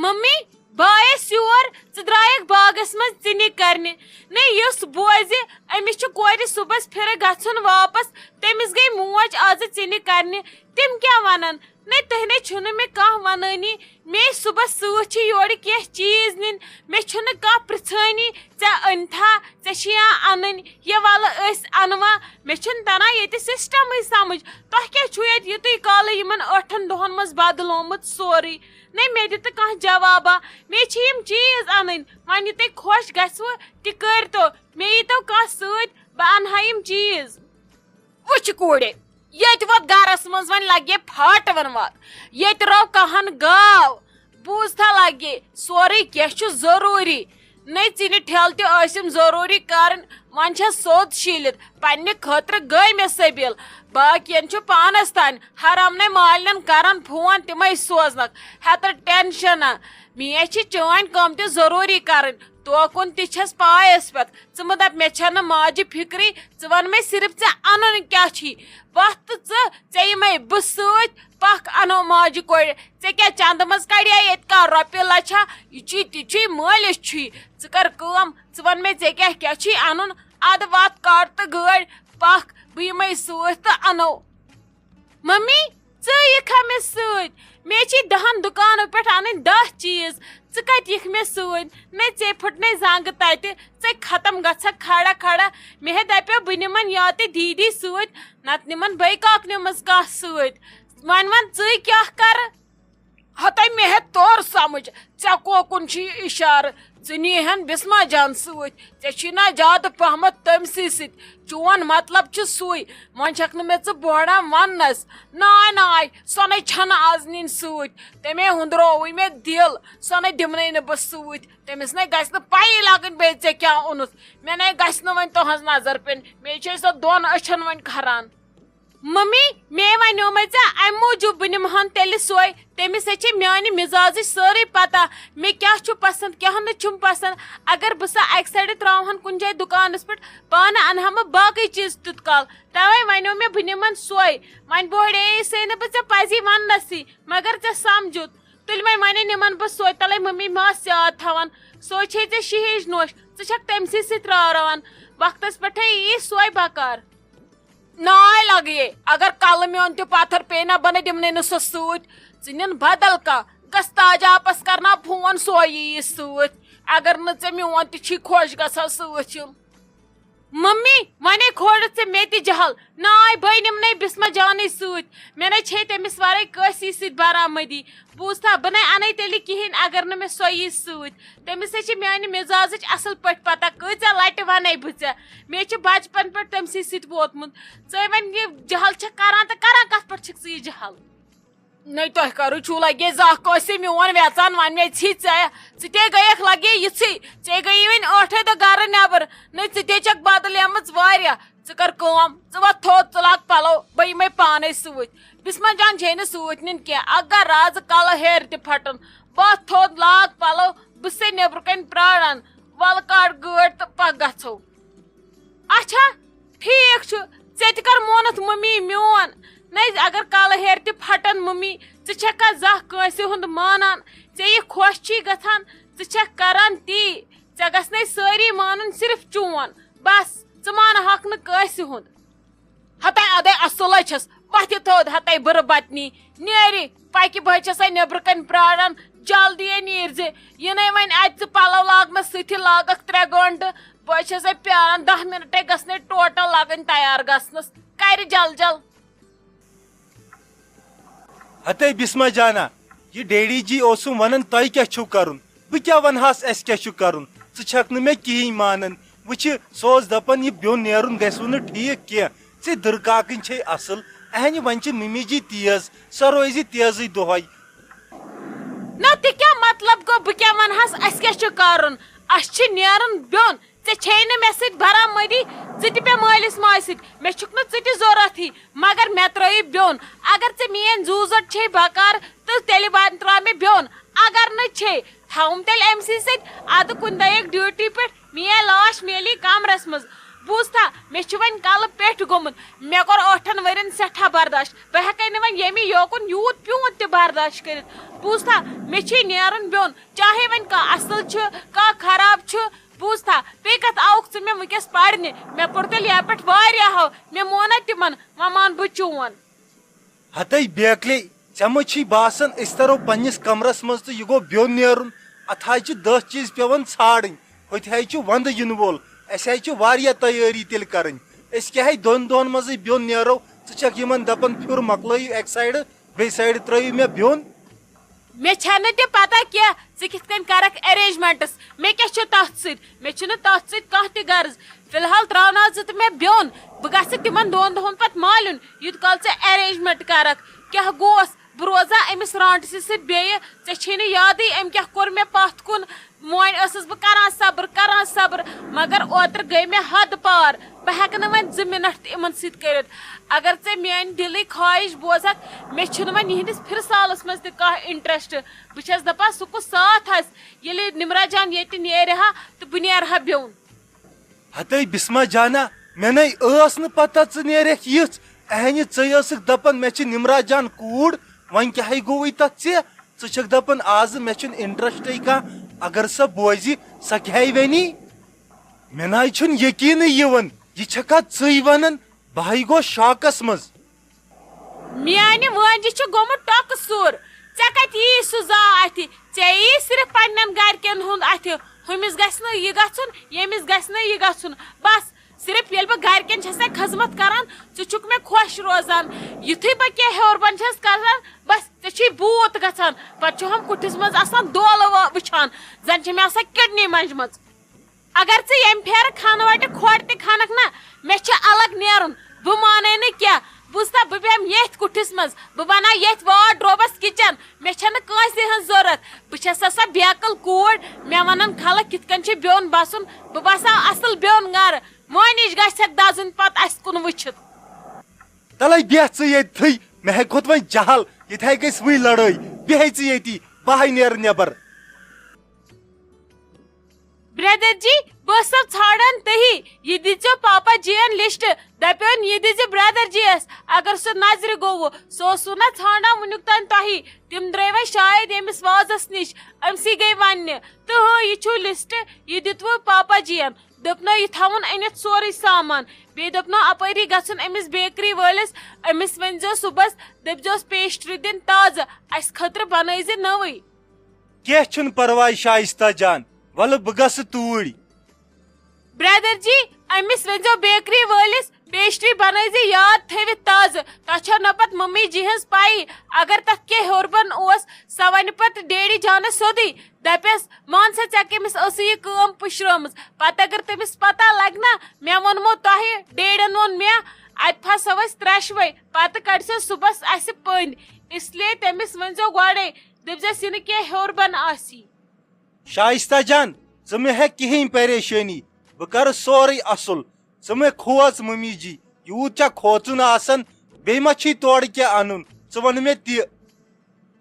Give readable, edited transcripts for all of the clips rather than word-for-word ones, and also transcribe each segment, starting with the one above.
mummy boss your ژٕ باغس مز ژِنہِ کرنہِ نہ یُس بوزِ أمِس چھُ کورِ صُبحس پھِرٕ گژھُن واپس تٔمِس گٔے موج آز ژِنہِ کرنہِ تِم کیٛاہ ونن نہ تُہۍ نَے چھُنہٕ مےٚ کانٛہہ ونٲنی مےٚ صُبحس سۭتۍ چھِ یورٕ کینٛہہ چیٖز نِنۍ مےٚ چھُنہٕ کانٛہہ پرژھٲنی ژےٚ أنتھا ژےٚ چھِ یا اَنٕنۍ یہِ وَلہٕ أسۍ اَنوا مےٚ چھُنہٕ تران ییٚتہِ سسٹمٕے سمجھ تۄہہِ کیٛاہ چھُو ییٚتہِ یُتُے کالہٕ یِمن 8 دۄہن منٛز بدلومُت سورُے نہ مےٚ دِتہٕ کانٛہہ جوابا مےٚ چھِ یِم چیٖز اَنٕنۍ وۄنۍ یہِ تۄہہِ خۄش گژھوٕ تہِ کٔرۍتو مےٚ ییٖتو کانٛہہ سۭتۍ بہٕ اَنہٕ ہا یِم چیٖز وٕچھ کوٗرِ ییٚتہِ ووت گرس منٛز وۄنۍ لگے پھاٹوَن وق ییٚتہِ رو کہن گاو بوٗزتھا لگے سورُے کینٛہہ چھُ ضروٗری نہ ژِنہِ ٹھیلہٕ تہِ ٲسِم ضروٗری کرٕنۍ وۄنۍ چھےٚ سوٚد شیٖلِتھ پننہِ خٲطرٕ گٔے مےٚ سٔبِل باقین چھُ پانس تانۍ حرامنٕے مالنٮ۪ن کرن فون تِمے سوزنکھ ہیتہٕ ٹینشنا مےٚ چھِ چٲنۍ کٲم تہِ ضروٗری کرٕنۍ توکُن تہِ چھس پایس پٮ۪ٹھ ژٕ مہٕ دپ مےٚ چھنہٕ ماجہِ فِکری ژٕ ون مےٚ صرف ژےٚ اَنُن کیٛاہ چھی پتھ تہٕ ژےٚ یِمے بہٕ سۭتۍ پکھ انو ماجہِ کورِ ژےٚ کیٛاہ چندٕ منٛز کڑیا ییٚتہِ کانٛہہ رۄپیہِ لچھا یہِ چھُے تہِ چھُے مٲلِس چھُے ژٕ کر کٲم ژٕ ون مےٚ ژےٚ کیٛاہ چھی انُن ادٕ وتھ کڑ تہٕ گٲڑۍ پکھ بہٕ یِمے سۭتۍ تہٕ انو ممی ژٕ یِکھا مےٚ سۭتۍ مےٚ چھی 10 دُکانو پٮ۪ٹھ انٕنۍ 10 چیٖز ژٕ کتہِ یِکھ مےٚ سۭتۍ نہ ژےٚ پھٕٹنَے زنٛگہٕ تتہِ ژےٚ ختم گژھکھ کھڑا کھڑا مےٚ دپیو بہٕ نِمن یا تہِ دیٖدی سۭتۍ نتہٕ نِمن بیٚیہِ کاکنہِ منٛز کانٛہہ سۭتۍ وۄنۍ ون ژٕے کیٛاہ کرٕ ہتے مےٚ ہیٚتھ تور سمجھ ژےٚ کوکُن چھُے اِشارٕ ژٕ نیٖہن بسما جان سۭتۍ ژےٚ چھی نا زیادٕ پہمتھ تٔمسٕے سۭتۍ چون مطلب چھُ سُے وۄنۍ چھکھ نہٕ مےٚ ژٕ بوڑان وننس ناے ناے سۄ نَے چھنہٕ آز نِنۍ سۭتۍ تَمے ہُنٛدرووٕے مےٚ دِل سۄ نَے دِمنٕے نہٕ بہٕ سۭتۍ تٔمِس نَے گژھِ نہٕ پَیی لگٕنۍ بیٚیہِ ژےٚ کیٛاہ اوٚنُتھ مےٚ نَے گژھِ نہٕ وۄنۍ تُہنٛز نظر پٮ۪نۍ مےٚ چھے سۄ 2 أچھن وۄنۍ کھران ممی مے وَنیومَے ژےٚ اَمہِ موٗجوٗب بہٕ نِمہن تیٚلہِ سۄے تٔمِس ہے چھِ میانہِ مِزازٕچ سٲرٕے پتہ مےٚ کیٛاہ چھُ پسنٛد کیٛاہ نہٕ چھُم پسنٛد اگر بہٕ سۄ اکہِ سایڈٕ تراوہن کُنہِ جایہِ دُکانس پٮ۪ٹھ پانہٕ انہٕ ہا بہٕ باقٕے چیٖز تیُت کال توے وَنیو مےٚ بہٕ نِمن سۄے وۄنۍ بوڑییسے نہٕ بہٕ ژےٚ پزی وننسٕے مگر ژےٚ سمجُت تُلہِ وۄنۍ نِمن بہٕ سۄے تلے ممی مےٚ آس یاد تھاوان سۄے چھے ژےٚ شِہِج نوش ژٕ چھکھ تٔمسٕے سۭتۍ راوراوان وقتس پٮ۪ٹھے یی سۄے بکار ناے لگیے اگر کلہٕ میون تہِ پتھر پیٚیہِ نا بہٕ نَے دِمنٕے نہٕ سۄ سۭتۍ ژٕ نِن بدل کانٛہہ گژھ تاجاپس کرنا فون سۄے یی سۭتۍ اگر نہٕ ژےٚ میون تہِ چھی خۄش گژھان سۭتۍ یُن ممی وۄنۍ کھولُتھ ژےٚ مےٚ تہِ جہل ناے بٔے نِمنٕے بسما جانٕے سۭتۍ مےٚ نَے چھے تٔمِس ورٲے کٲنٛسی سۭتۍ برآمدی بوٗزتھا بہٕ نَے اَنے تیٚلہِ کِہینۍ اگر نہٕ مےٚ سۄ یی سۭتۍ تٔمِس ہے چھِ میانہِ مِزازٕچ اصل پٲٹھۍ پتہ کۭژاہ لٹہِ ونے بہٕ ژےٚ مےٚ چھُ بچپن پٮ۪ٹھ تٔمسٕے سۭتۍ ووتمُت ژٕ وۄنۍ یہِ جہل چھکھ کران تہٕ کران کتھ پٮ۪ٹھ چھکھ ژٕ یہِ جہل نَے تۄہہِ کَرو چھُو لگے زانٛہہ کٲنٛسے میون ویژان وۄنۍ مےٚ ژھی ژٕ تے گٔیکھ لگے یِژھٕے ژےٚ گٔیی وۄنۍ 8 دۄہ گرٕ نیبر نَے ژٕ تے چھکھ بدلیمٕژ واریاہ ژٕ کر کٲم ژٕ وۄتھ تھوٚد ژٕ لاگ پلو بہٕ یِمے پانے سۭتۍ بسما جان چھے نہٕ سۭتۍ نِنۍ کینٛہہ اگر رازٕ کلہٕ ہیرِ تہِ پھٹن وۄتھ تھوٚد لاگ پلو بہٕ چھسے نیبرٕ کَنۍ پراران وَلہٕ کڑ گٲڑۍ تہٕ پکھ گژھو اچھا ٹھیٖک چھُ ژےٚ تہِ کر مونُتھ ممی میون نَے اگر کلہٕ ہیرِ تہِ پھٹن ممی ژٕ چھکھا زانٛہہ کٲنٛسہِ ہُنٛد مانان ژےٚ یہِ خۄش چھی گژھان ژٕ چھکھ کران تی ژےٚ گژھنَے سٲری مانُن صرف چون بس ژٕ مانہٕ نہٕ کٲنٛسہِ ہُنٛد ہتے ادے اصٕلے چھس وتھِ تھوٚد ہتے بُرٕ بتنی نیرِ پکہِ بہٕ چھسے نیبرٕ کَنۍ پراران جلدی نیٖر زِ یِنَے وۄنۍ اَتہِ ژٕ پلو لاگنس سۭتھی لاگکھ 3 گٲنٛٹہٕ بہٕ چھسے پیاران 10 مِنٹے گژھنَے ٹوٹل لگٕنۍ تیار گژھنس کرِ جل جل ہتے بسما جانا یہ ڈیڈی جی اوسُم ونان تۄہہِ کیٛاہ چھُو کرُن بہٕ کیٛاہ ونہاس اَسہِ کیٛاہ چھُ کرُن ژٕ چھکھ نہٕ مےٚ کِہینۍ مانان وٕچھِ سُہ اوس دپان یہِ بیوٚن نیرُن گژھوٕ نہٕ ٹھیٖک کینٛہہ ژےٚ دٕرکاکٕنۍ چھے اصل اہنہِ وۄنۍ چھِ ممی جی تیز سۄ روزِ تیزٕے دۄہے نہ تہِ کیٛاہ مطلب گوٚو بہٕ کیٛاہ ونہاس اَسہِ کیٛاہ چھُ کرُن اَسہِ چھِ نیرُن بیوٚن ژےٚ چھے نہٕ مےٚ سۭتۍ برآمدی ژٕ تہِ پیٚیہِ مٲلِس ماجہِ سۭتۍ مےٚ چھُکھ نہٕ ژٕ تہِ ضروٗرتھٕے مگر مےٚ ترٲیی بیوٚن اگر ژےٚ میٲنۍ زوٗ زٹ چھے بکار تہٕ تیٚلہِ تراو مےٚ بیوٚن اگر نہٕ چھے تھاوُم تیٚلہِ أمسٕے سۭتۍ ادٕ کُنہِ دۄہ یِکھ ڈیوٹی پٮ۪ٹھ میٲنۍ لاش میلی کمرس منٛز بوزتھا مے ون کل پیٹ گومت مے کور 8 ورین سٹھا برداشت بہ ہیکے نہ ون یمی یوکن یوت پیوت تہ برداشت کرت بوزتھا مے چھ نیرن بیون چاہے ون کا اصل چھ کا خراب چھ بوزتھا بی کت آوک ژٕ مے ونکس پرنہِ مے پوٚر تیٚلہِ یپھ پٮ۪ٹھ واریاہو مے مونا تمن وۄنۍ مان بہٕ چون ہتے بیکلے ژےٚ مہ چھی باسان أسۍ ترو پننس کمرس منٛز تہٕ یہِ گوٚو بیوٚن نیرُن اتھ حظ چھِ 10 چیٖز پیوان ژھانڈٕنۍ ہوٚتہِ حظ چھُ ونٛدٕ یِنہٕ وول اسہِ حظ چھِ واریاہ تیٲری تیٚلہِ کرٕنۍ أسۍ کیٛاہ 2 دۄہن منٛزٕے بیوٚن نیرو ژٕ چھکھ یِمن دپان پھِر مۄکلٲیِو اکہِ سایڈٕ بیٚیہِ سایڈٕ ترٲیِو مےٚ بیوٚن مے چھنہٕ تہِ پتہ کینٛہہ ژٕ کِتھ کٔنۍ کرکھ ارینجمنٹس مے کیٛاہ چھُ تتھ سۭتۍ مے چھُنہٕ تتھ سۭتۍ کانٛہہ تہِ غرض فی الحال تراونا ژٕ تہٕ مےٚ بیوٚن بہٕ گژھٕ تِمن 2 دۄہن پتہٕ مالیُن یوٗت کال ژٕ ارینجمنٹ کرکھ کیٛاہ گوس بہٕ روزا أمِس رانٹسہِ سۭتۍ بیٚیہِ ژےٚ چھے نہٕ یادٕے أمۍ کیٛاہ کوٚر مےٚ پتھ کُن وۄنۍ ٲسٕس بہٕ کران صبر مگر اوترٕ گٔے مےٚ حد پار بہٕ ہٮ۪کہٕ نہٕ وۄنۍ 2 مِنٹ تہِ یِمن سۭتۍ کٔرِتھ اگر ژےٚ میٛانہِ دِلٕکۍ خواہش بوزکھ مےٚ چھُنہٕ وۄنۍ یِہنٛدِس پھِرٕ سالس منٛز تہِ کانٛہہ انٹرسٹ بہٕ چھس دپان سُہ کُس ساتھ آسہِ ییٚلہِ نمرا جان ییٚتہِ نیرِ ہا تہٕ بہٕ نیرٕ ہا بیوٚن ہتے بسما جانا مےٚ نے ٲس نہٕ پتہ ژٕ نیرکھ یِژھ اہنہِ ژٕے ٲسٕکھ دپان مےٚ چھِ نمرا جان کوٗر وۄنۍ کیٛاہ گوٚوُے تتھ ژےٚ ژٕ چھکھ دپان آز مےٚ چھُنہٕ انٹرسٹے کانٛہہ اگر سۄ بوزِ سۄ کیٛاہ وَنی مےٚ نہ حظ چھُنہٕ یقیٖنٕے یِوان یہِ چھکھا ژٕے ونان بہٕ ہَے گوٚوس شاکس منٛز میانہِ وٲنجہِ چھُ گوٚمُت ٹۄکہٕ سوٗر ژےٚ کتہِ یی سُہ زا اتھِ ژےٚ یی صرف پننٮ۪ن گرِکٮ۪ن ہُنٛد اتھِ ہُمِس گژھِ نہٕ یہِ گژھُن ییٚمِس گژھِ نہٕ یہِ گژھُن بس صرف ییٚلہِ بہٕ گرِکٮ۪ن چھسے خدمت کران ژٕ چھُکھ مےٚ خۄش روزان یُتھُے بہٕ کینٛہہ ہیوٚر بۄن چھس کران بس ژےٚ چھُے بوٗت گژھان پتہٕ چھُ ہم کُٹھِس منٛز آسان دولہٕ وٕچھان زن چھِ مےٚ آسان کِڈنی منجمٕژ اگر ژٕ ییٚمہِ پھیرٕ کھنہٕ وٹہِ کھۄڑ تہِ کھنکھ نا مےٚ چھُ الگ نیرُن بہٕ مانے نہٕ کینٛہہ بوٗزتھا بہٕ بیٚہمہٕ ییٚتھۍ کُٹھِس منٛز بہٕ بناو ییٚتھۍ واڈروبس کچن مےٚ چھنہٕ کٲنٛسہِ ہٕنٛز ضروٗرت بہٕ چھس آسان بیکٕل کوٗر مےٚ ونان خلق کِتھ کٔنۍ چھُ بیوٚن بسُن بہٕ بساو اصل بیوٚن گرٕ مٲنِش گژھٮ۪کھ دزٕنۍ پتہٕ اسہِ کُن وٕچھِتھ تلے بیٚہہ ژٕ ییٚتھٕے مےٚ ہے کھوٚت وۄنۍ جہل ییٚتہِ ہے گژھِ وٕنۍ لڑٲے بیٚہے ژٕ ییٚتی بہٕ ہاے نیرٕ نٮ۪بر برٛدر جی بہٕ ٲسسو ژھانڈان تُہی یہِ دِژیو پاپا جِین لسٹ دپیون یہِ دِزِ برٛدر جی یس اگر سُہ نظرِ گوٚوٕ سُہ اوسوٕ نا ژھانڈان وُنیُک تام تۄہی تِم درٛاے وۄنۍ شاید ییٚمِس وازس نِش أمسٕے گٔے وننہِ تہٕ یہِ چھُو لسٹ یہِ دِتوٕ پاپا جِین دوٚپنو یہِ تھاوُن أنِتھ سورُے سامان بیٚیہِ دوٚپنو اپٲری گژھُن أمِس بیکری وٲلِس أمِس ؤنۍزیو صُبحس دٔپزیوس پیسٹری دِنۍ تازٕ اسہِ خٲطرٕ بنٲیزِ نٔوٕے کینٛہہ چھُنہٕ پرواے شائستہ جان ولہٕ بہٕ گژھٕ توٗرۍ برٛدر جی أمِس ؤنۍزیو بیکری وٲلِس پیسٹری بنٲیزِ یاد تھٲوِتھ تازٕ تۄہہِ چھو نہ پتہٕ ممی جی ہٕنٛز پایی اگر تتھ کینٛہہ ہیوٚر بۄن اوس سۄ ونہِ پتہٕ ڈیڈی جانس سیوٚدُے دپٮ۪س مان سا ژےٚ کٔمِس ٲسٕے یہِ کٲم پُشرٲمٕژ پتہٕ اگر تٔمِس پتہ لگہِ نا مےٚ ووٚنمو تۄہہِ ڈیڈین ووٚن مےٚ اتہِ پھسو أسۍ ترٛٮ۪شوَے پتہٕ کڑِ سۄ صُبحس اسہِ پٔنٛدۍ اسلیے تٔمِس ؤنۍزیو گۄڈے دٔپزٮ۪س یہِ نہٕ کینٛہہ ہیوٚر بۄن آسی شائستہ جان ژٕ مہ ہیٚکھ کِہینۍ پریشٲنی بہٕ کرٕ سورُے اصل ژٕ مہ کھوژ ممی جی یوٗت چھا کھوژُن آسان بیٚیہِ ما چھی تورٕ کینٛہہ انُن ژٕ وَن مےٚ تہِ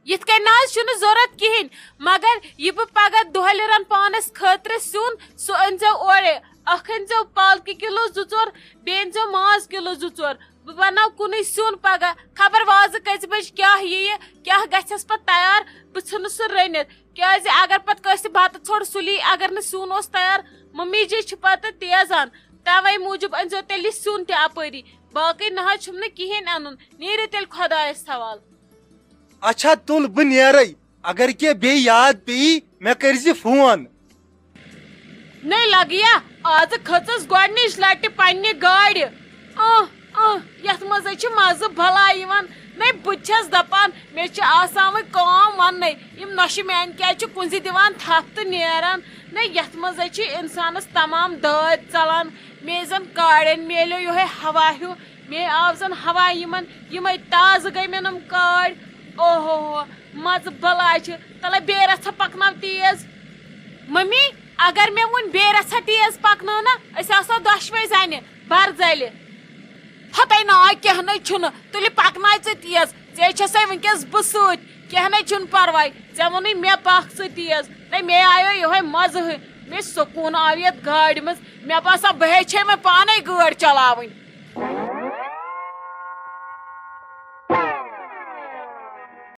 یِتھ کٔنۍ نہ حظ چھُنہٕ ضروٗرت کِہینۍ مگر یہِ بہٕ پگہہ دۄہلہِ رن پانس خٲطرٕ سیُن سُہ أنۍزیو اورے اکھ أنۍزیو پالکہِ کِلوٗ 2-4 بیٚیہِ أنۍزیو ماز کِلوٗ 2-4 بہٕ بناو کُنُے سیُن پگہہ خبر وازٕ کٔژِ بجہِ کیٛاہ یِیہِ کیٛاہ گژھٮ۪س پتہٕ تیار بہٕ ژھٕنہٕ سُہ رٔنِتھ کیٛازِ اگر پتہٕ کٲنٛسہِ بتہٕ ژھوٚڑ سُلی اگر نہٕ سیُن اوس تیار ممی جی چھِ پتہٕ تیزان توے موٗجوٗب أنۍزیو تیٚلہِ یہِ سیُن تہِ اپٲری باقٕے نہ حظ چھُم نہٕ کِہینۍ انُن نیٖرِو تیٚلہِ خۄدایس حوالہٕ اچھا تُل بہٕ نیرے اگر کینٛہہ بیٚیہِ یاد پیٚیی مےٚ کٔرزِ فون نٔے لگیا آزٕ کھٔژٕس گۄڈنِچ لٹہِ پننہِ گاڑِ یتھ منٛزے چھُ مزٕ بلاے یِوان نٔے بہٕ تہِ چھس دپان مےٚ چھِ آسان وۄنۍ کٲم وننٕے یِم نۄشہِ میانہِ کیٛازِ چھِ کُنزِ دِوان تھپھ تہٕ نیران نٔے یتھ منٛزے چھِ انسانس تمام دٲدۍ ژلان مے زن کاڑٮ۪ن میلیو یِہوے ہوا ہیوٗ مے آو زن ہوا یِمن یِمے تازٕ گٔے مےٚ نۄم کاڑ اوہو مزٕ بلاے چھِ تلے بیٚیہِ رژھا پکناو تیز ممی اگر مےٚ وُنۍ بیٚیہِ رژھا تیز پکنٲو نا أسۍ آسو دۄشوے زنہِ برزلہِ ہتے نا کینٛہہ نَے چھُنہٕ تُلہِ پکناے ژٕ تیز ژےٚ چھسے ونکیٚس بہٕ سۭتۍ کینٛہہ نَے چھُنہٕ پرواے ژےٚ ووٚنُے مےٚ پکھ ژٕ تیز نَے مے آیو یِہوے مزٕ مے سکون آو یتھ گاڑی مز مے باسان بہے چھے مے پانے گاڑ چلاوٕنۍ